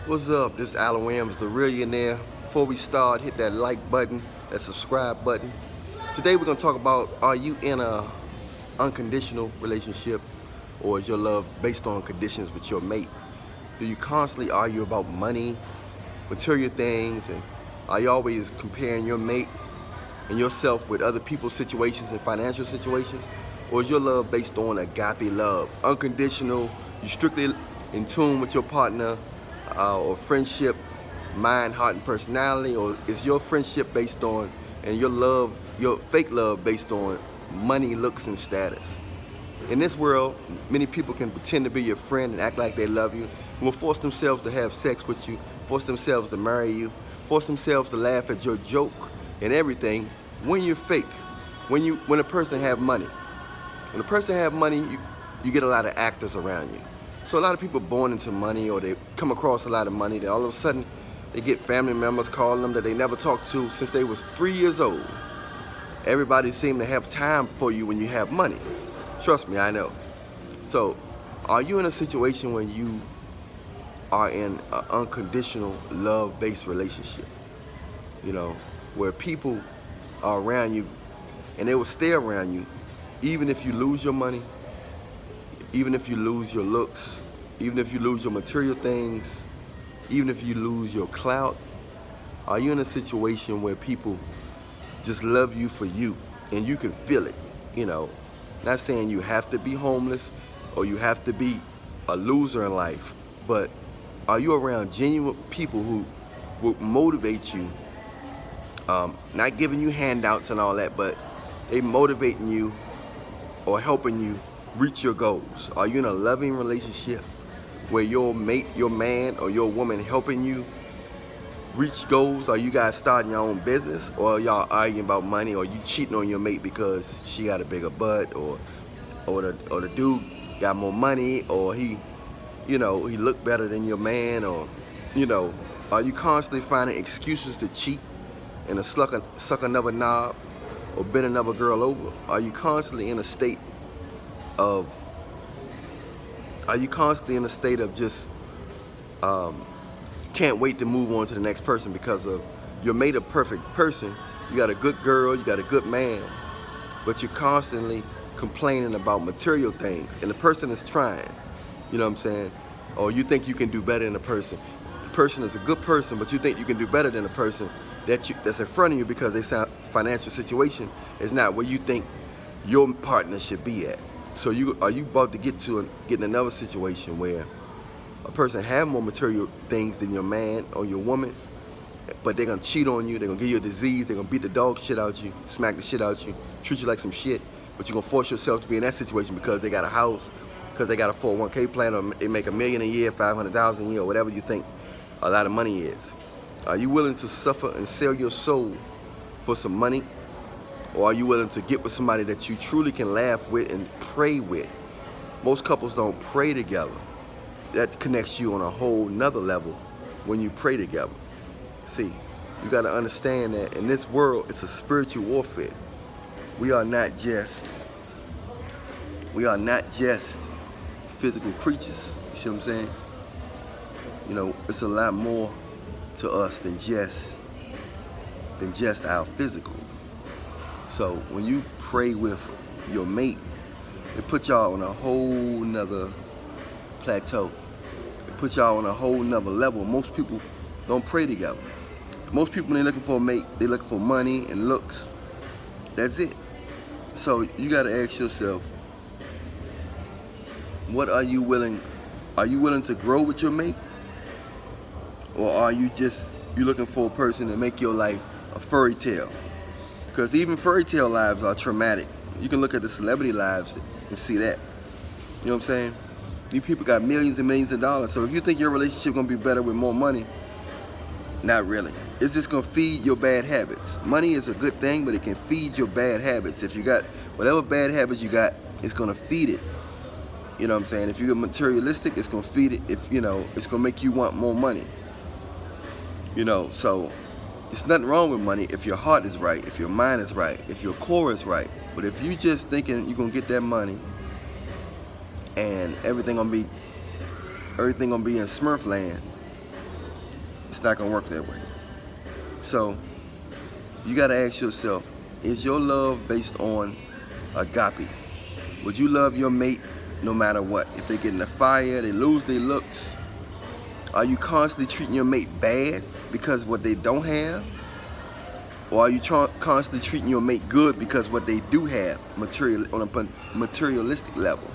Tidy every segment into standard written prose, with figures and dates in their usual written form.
What's up? This is Allan Williams, the Reallionaire. Before we start, hit that like button, that subscribe button. Today we're going to talk about, are you in a unconditional relationship, or is your love based on conditions with your mate? Do you constantly argue about money, material things, and are you always comparing your mate and yourself with other people's situations and financial situations? Or is your love based on agape love, unconditional, you strictly in tune with your partner, or friendship, mind, heart, and personality? Or is your friendship based on, and your love, your fake love, based on money, looks, and status? In this world, many people can pretend to be your friend and act like they love you, and will force themselves to have sex with you, force themselves to marry you, force themselves to laugh at your joke and everything when you're fake, when a person have money. When a person have money, you get a lot of actors around you. So a lot of people born into money, or they come across a lot of money, that all of a sudden they get family members calling them that they never talked to since they was 3 years old. Everybody seems to have time for you when you have money. Trust me, I know. So are you in a situation where you are in an unconditional love-based relationship? You know, where people are around you and they will stay around you even if you lose your money, even if you lose your looks, even if you lose your material things, even if you lose your clout? Are you in a situation where people just love you for you and you can feel it? You know, not saying you have to be homeless or you have to be a loser in life, but are you around genuine people who will motivate you, not giving you handouts and all that, but they motivating you or helping you reach your goals? Are you in a loving relationship where your mate, your man, or your woman helping you reach goals? Are you guys starting your own business, or y'all arguing about money, or you cheating on your mate because she got a bigger butt, or the dude got more money, or he looked better than your man, or are you constantly finding excuses to cheat and to suck another knob or bend another girl over? Are you constantly in a state of just can't wait to move on to the next person because of you made a perfect person, you got a good girl, you got a good man, but you're constantly complaining about material things, and the person is trying, you know what I'm saying? Or you think you can do better than the person. The person is a good person, but you think you can do better than the person that's in front of you because their financial situation is not where you think your partner should be at. So are you about to get in another situation where a person have more material things than your man or your woman, but they're gonna cheat on you, they're gonna give you a disease, they're gonna beat the dog shit out you, smack the shit out you, treat you like some shit, but you're gonna force yourself to be in that situation because they got a house, because they got a 401k plan, or they make $1 million a year, 500,000 a year, or whatever you think a lot of money is. Are you willing to suffer and sell your soul for some money? Or are you willing to get with somebody that you truly can laugh with and pray with? Most couples don't pray together. That connects you on a whole nother level when you pray together. See, you gotta understand that in this world, it's a spiritual warfare. We are not just physical creatures, you see what I'm saying? You know, it's a lot more to us than just our physical. So when you pray with your mate, it puts y'all on a whole nother plateau. It puts y'all on a whole nother level. Most people don't pray together. Most people, when they're looking for a mate, they're looking for money and looks. That's it. So you gotta ask yourself, what are you willing to grow with your mate? Or are you looking for a person to make your life a fairy tale? Because even fairy tale lives are traumatic. You can look at the celebrity lives and see that. You know what I'm saying? These people got millions and millions of dollars. So if you think your relationship gonna be better with more money, not really. It's just gonna feed your bad habits. Money is a good thing, but it can feed your bad habits. If you got whatever bad habits you got, it's gonna feed it. You know what I'm saying? If you're materialistic, it's gonna feed it. If it's gonna make you want more money. So it's nothing wrong with money if your heart is right, if your mind is right, if your core is right. But if you just thinking you're gonna get that money and everything gonna be in Smurf land, It's not gonna work that way. So you gotta ask yourself, is your love based on agape? Would you love your mate no matter what? If they get in a fire, they lose their looks, are you constantly treating your mate bad because of what they don't have? Or are you constantly treating your mate good because what they do have on a materialistic level?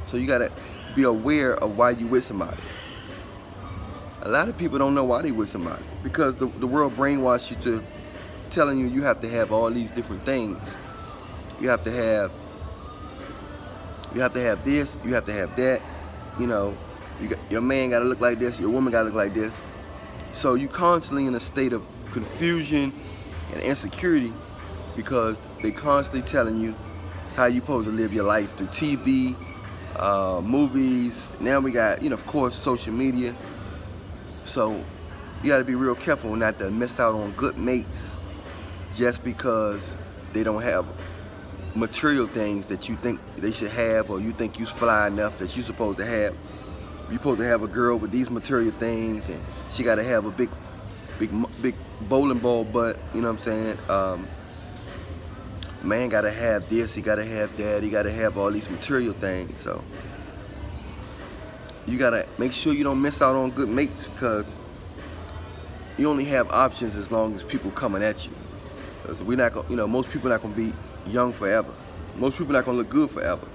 So you gotta be aware of why you with somebody. A lot of people don't know why they with somebody because the world brainwashed you to telling you have to have all these different things. You have to have this, you have to have that, you know, your man gotta look like this, your woman gotta look like this. So you constantly in a state of confusion and insecurity because they constantly telling you how you supposed to live your life through TV, movies. Now we got, of course, social media. So you gotta be real careful not to miss out on good mates just because they don't have material things that you think they should have, or you think you fly enough that you're supposed to have. You're supposed to have a girl with these material things, and she got to have a big bowling ball butt. You know what I'm saying? Man got to have this, he got to have that, he got to have all these material things. So you got to make sure you don't miss out on good mates because you only have options as long as people coming at you. Because we're not gonna, most people not gonna be young forever. Most people not gonna look good forever.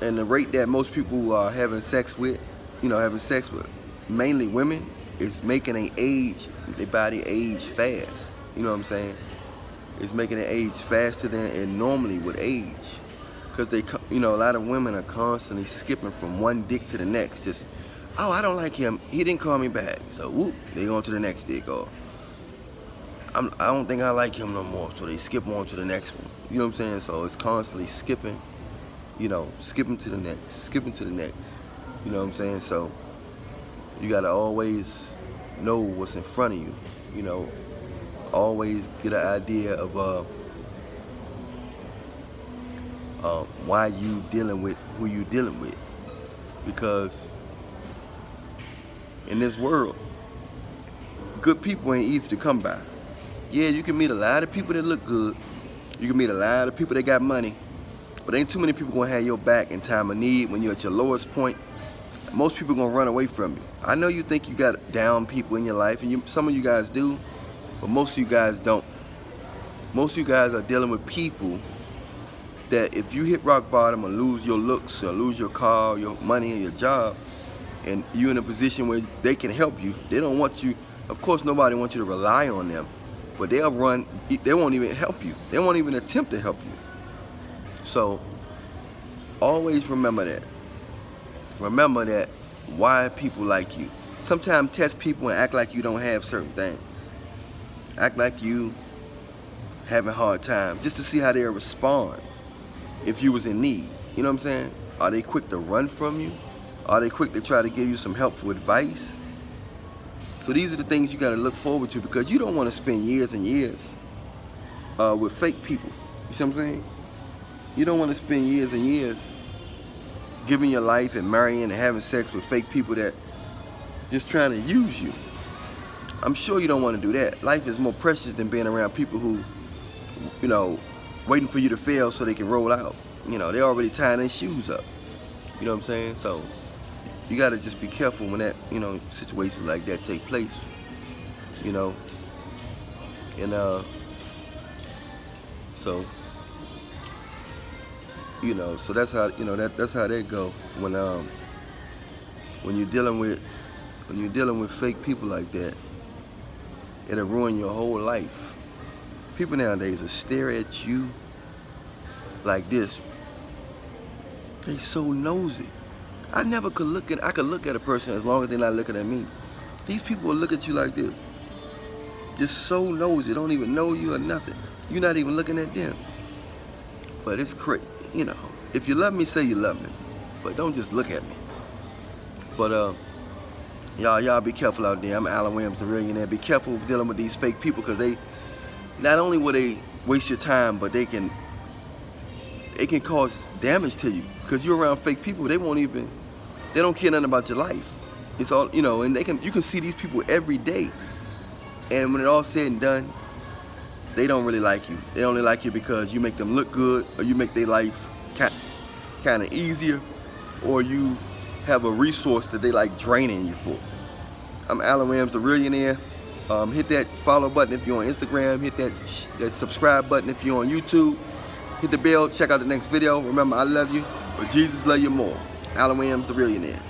And the rate that most people are having sex with, mainly women, is making their body age fast. You know what I'm saying? It's making it age faster than it normally would age. Because a lot of women are constantly skipping from one dick to the next. Just, oh, I don't like him. He didn't call me back. So, whoop, they go on to the next dick. Or, I don't think I like him no more. So they skip on to the next one. You know what I'm saying? So it's constantly skipping, skipping to the next, skipping to the next. You know what I'm saying? So you gotta always know what's in front of you. Always get an idea of why you dealing with who you dealing with. Because in this world, good people ain't easy to come by. Yeah, you can meet a lot of people that look good. You can meet a lot of people that got money. But ain't too many people gonna have your back in time of need when you're at your lowest point. Most people gonna run away from you. I know you think you got down people in your life, and some of you guys do, but most of you guys don't. Most of you guys are dealing with people that if you hit rock bottom or lose your looks or lose your car, your money, or your job, and you're in a position where they can help you, they don't want you. Of course, nobody wants you to rely on them. But they won't even help you. They won't even attempt to help you. So always remember that. Remember that why people like you. Sometimes test people and act like you don't have certain things. Act like you having a hard time just to see how they'll respond if you was in need. You know what I'm saying? Are they quick to run from you? Are they quick to try to give you some helpful advice? So these are the things you got to look forward to because you don't want to spend years and years with fake people. You see what I'm saying? You don't want to spend years and years giving your life and marrying and having sex with fake people that just trying to use you. I'm sure you don't want to do that. Life is more precious than being around people who, waiting for you to fail so they can roll out. They already tying their shoes up. You know what I'm saying? So you got to just be careful when that, situations like that take place, and so that's how, that's how that go when you're dealing with fake people like that. It'll ruin your whole life. People nowadays will stare at you like this. They so nosy. I could look at a person as long as they're not looking at me. These people will look at you like this. Just so nosy, don't even know you or nothing. You're not even looking at them. But it's crazy, If you love me, say you love me. But don't just look at me. But y'all be careful out there. I'm Allan Williams Reallionaire. Be careful dealing with these fake people because they, not only will they waste your time, but they can cause damage to you. Because you're around fake people, they don't care nothing about your life. It's all, you know, and you can see these people every day. And when it all said and done, they don't really like you. They only like you because you make them look good, or you make their life kind of easier, or you have a resource that they like draining you for. I'm Allan Williams, the Reallionaire. Hit that follow button if you're on Instagram. Hit that subscribe button if you're on YouTube. Hit the bell. Check out the next video. Remember, I love you, but Jesus love you more. Allan Williams, the Reallionaire.